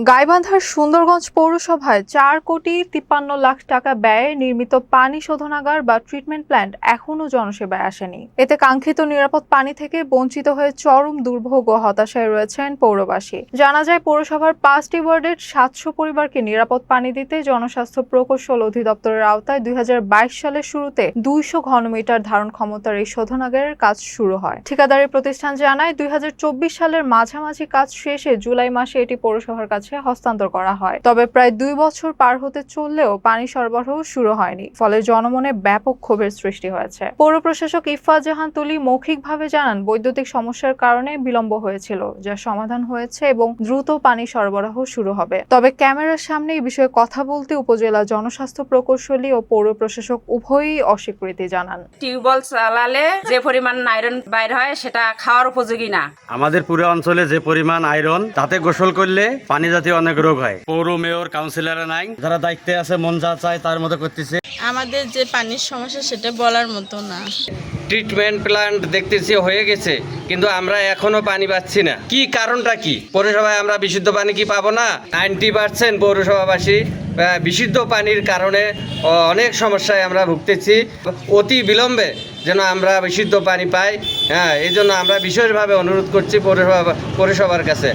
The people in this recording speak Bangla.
গাইবান্ধার সুন্দরগঞ্জ পৌরসভায় 4,53,00,000 টাকা ব্যয়ে নির্মিত পানি শোধনাগার বা ট্রিটমেন্ট প্ল্যান্ট এখনও জনসেবায় আসেনি। এতে কাঙ্ক্ষিত নিরাপদ পানি থেকে বঞ্চিত হয়ে চরম দুর্ভোগ ও হতাশায় রয়েছেন পৌরবাসী। জানা যায়, পৌরসভার 5টি ওয়ার্ডের 700 পরিবারকে নিরাপদ পানি দিতে জনস্বাস্থ্য প্রকৌশল অধিদপ্তরের আওতায় 2022 সালের শুরুতে 200 ঘনমিটার ধারণ ক্ষমতার এই শোধনাগারের কাজ শুরু হয়। ঠিকাদারি প্রতিষ্ঠান জানায়, 2024 সালের মাঝামাঝি কাজ শেষে জুলাই মাসে এটি পৌরসভার কাছে হস্তান্তর করা হয়। তবে প্রায় 2 বছর পার হতে চললেও পানি সরবরাহ শুরু হয়নি, ফলে জনমনে ব্যাপক ক্ষোভের সৃষ্টি হয়েছে। পৌর প্রশাসক ইফফাত জাহান তুলি মৌখিকভাবে জানান, বৈদ্যুতিক সমস্যার কারণে বিলম্ব হয়েছিল, যা সমাধান হয়েছে এবং দ্রুত পানি সরবরাহ শুরু হবে। তবে ক্যামেরার সামনে এই বিষয়ে কথা বলতে উপজেলা জনস্বাস্থ্য প্রকৌশলী ও পৌর প্রশাসক উভয়ই অস্বীকৃতি জানান। টিউবওয়েল চালালে যে পরিমাণ আয়রন বাইর হয় সেটা খাওয়ার উপযোগী না। আমাদের পুরো অঞ্চলে যে পরিমাণ আয়রন, তাতে গোসল করলে পানি জাতীয় অনেক রোগ হয়। পৌর মেয়র কাউন্সিলর নাই, যারা দায়িত্বে আছে মন যা চায় তার মতো করতেছে। আমাদের যে পানির সমস্যা সেটা বলার মতো না। ট্রিটমেন্ট প্ল্যান্ট দেখতেছি হয়ে গেছে, কিন্তু আমরা এখনো পানি পাচ্ছি না। কি কারণটা কি? পৌরসভায় আমরা বিশুদ্ধ পানি কি পাবো না? 90% পৌরসভাবাসী বিশুদ্ধ পানির কারণে অনেক সমস্যায় আমরা ভুগতেছি। অতি বিলম্বে যেন আমরা বিশুদ্ধ পানি পাই, এই জন্য আমরা বিশেষভাবে অনুরোধ করছি পৌরসভার কাছে।